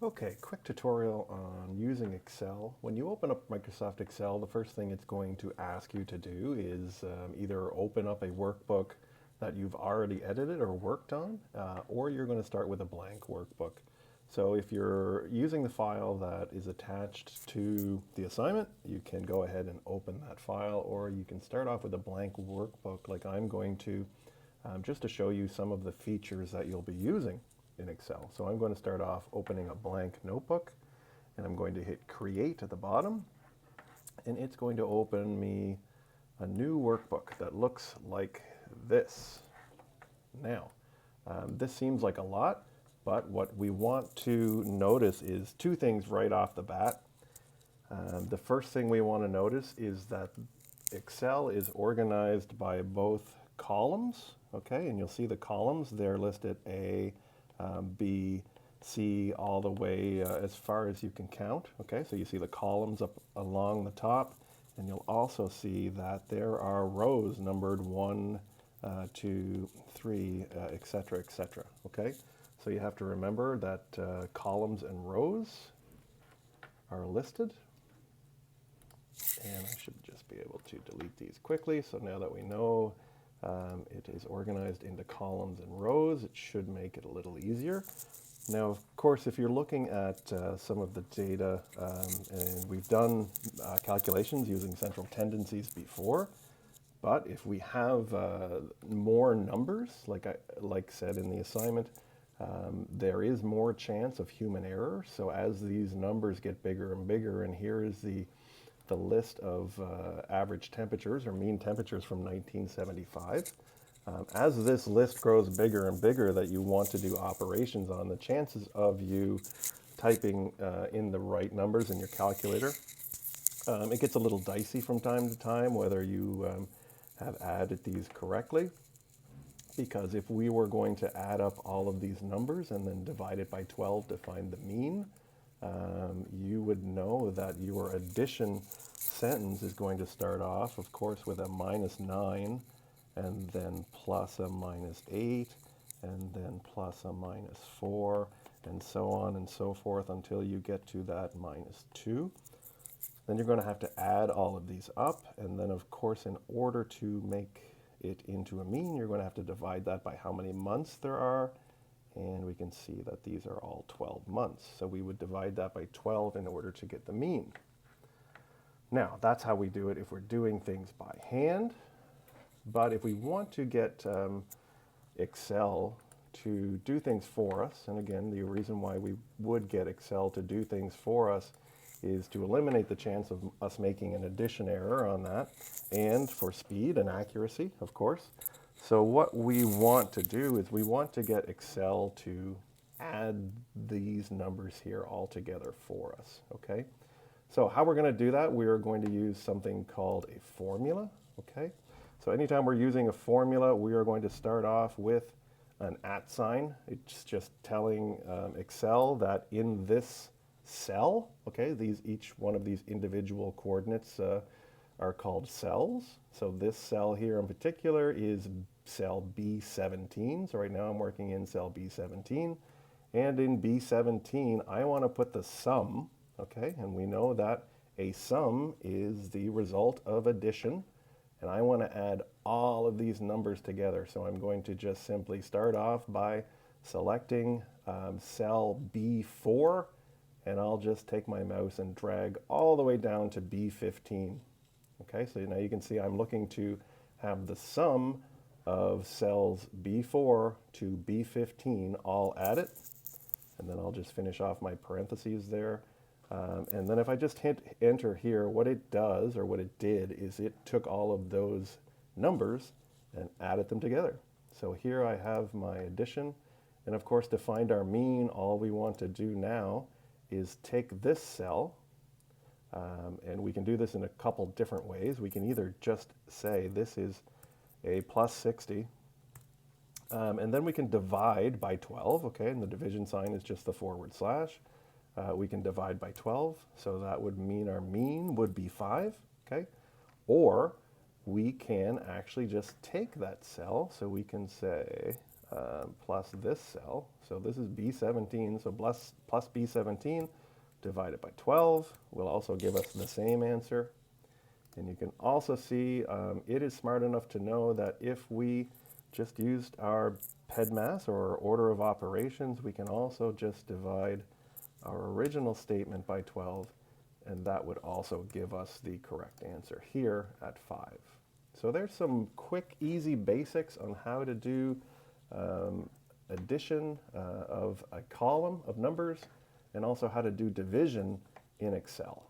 Okay, quick tutorial on using Excel. When you open up Microsoft Excel, the first thing it's going to ask you to do is either open up a workbook that you've already edited or worked on, or you're going to start with a blank workbook. So if you're using the file that is attached to the assignment, you can go ahead and open that file, or you can start off with a blank workbook like I'm going to, just to show you some of the features that you'll be using in Excel. So I'm going to start off opening a blank notebook, and I'm going to hit Create at the bottom, and it's going to open me a new workbook that looks like this. Now, this seems like a lot, but what we want to notice is two things right off the bat. The first thing we want to notice is that Excel is organized by both columns, okay, and you'll see the columns, they're listed A, B, C, all the way as far as you can count. Okay, so you see the columns up along the top, and you'll also see that there are rows numbered 1, 2, 3, etc., etc. Okay, so you have to remember that columns and rows are listed. And I should just be able to delete these quickly. So now that we know it is organized into columns and rows, it should make it a little easier. Now, of course, if you're looking at some of the data, and we've done calculations using central tendencies before, but if we have more numbers, like said in the assignment, there is more chance of human error. So as these numbers get bigger and bigger, and here is the list of average temperatures or mean temperatures from 1975. As this list grows bigger and bigger that you want to do operations on, the chances of you typing in the right numbers in your calculator, it gets a little dicey from time to time whether you have added these correctly. Because if we were going to add up all of these numbers and then divide it by 12 to find the mean, you would know that your addition sentence is going to start off, of course, with a -9, and then plus a -8, and then plus a -4, and so on and so forth until you get to that -2. Then you're going to have to add all of these up, and then, of course, in order to make it into a mean, you're going to have to divide that by how many months there are. And we can see that these are all 12 months. So we would divide that by 12 in order to get the mean. Now, that's how we do it if we're doing things by hand. But if we want to get Excel to do things for us, and again, the reason why we would get Excel to do things for us is to eliminate the chance of us making an addition error on that, and for speed and accuracy, of course. So what we want to do is we want to get Excel to add these numbers here all together for us, okay? So how we're going to do that, we are going to use something called a formula, okay? So anytime we're using a formula, we are going to start off with an @ sign. It's just telling Excel that in this cell, okay, each one of these individual coordinates are called cells. So this cell here in particular is cell B17. So right now I'm working in cell B17. And in B17, I want to put the sum, okay? And we know that a sum is the result of addition. And I want to add all of these numbers together. So I'm going to just simply start off by selecting cell B4. And I'll just take my mouse and drag all the way down to B15. Okay, so now you can see I'm looking to have the sum of cells B4 to B15 all added. And then I'll just finish off my parentheses there. And then if I just hit enter here, what it does, or what it did, is it took all of those numbers and added them together. So here I have my addition. And of course, to find our mean, all we want to do now is take this cell, and we can do this in a couple different ways. We can either just say this is a +60, and then we can divide by 12, okay, and the division sign is just the /. We can divide by 12, so that would mean our mean would be 5, okay? Or we can actually just take that cell, so we can say plus this cell. So this is B17, so plus B17 divided by 12 will also give us the same answer. And you can also see it is smart enough to know that if we just used our PEDMAS or order of operations, we can also just divide our original statement by 12, and that would also give us the correct answer here at 5. So there's some quick, easy basics on how to do addition of a column of numbers, and also how to do division in Excel.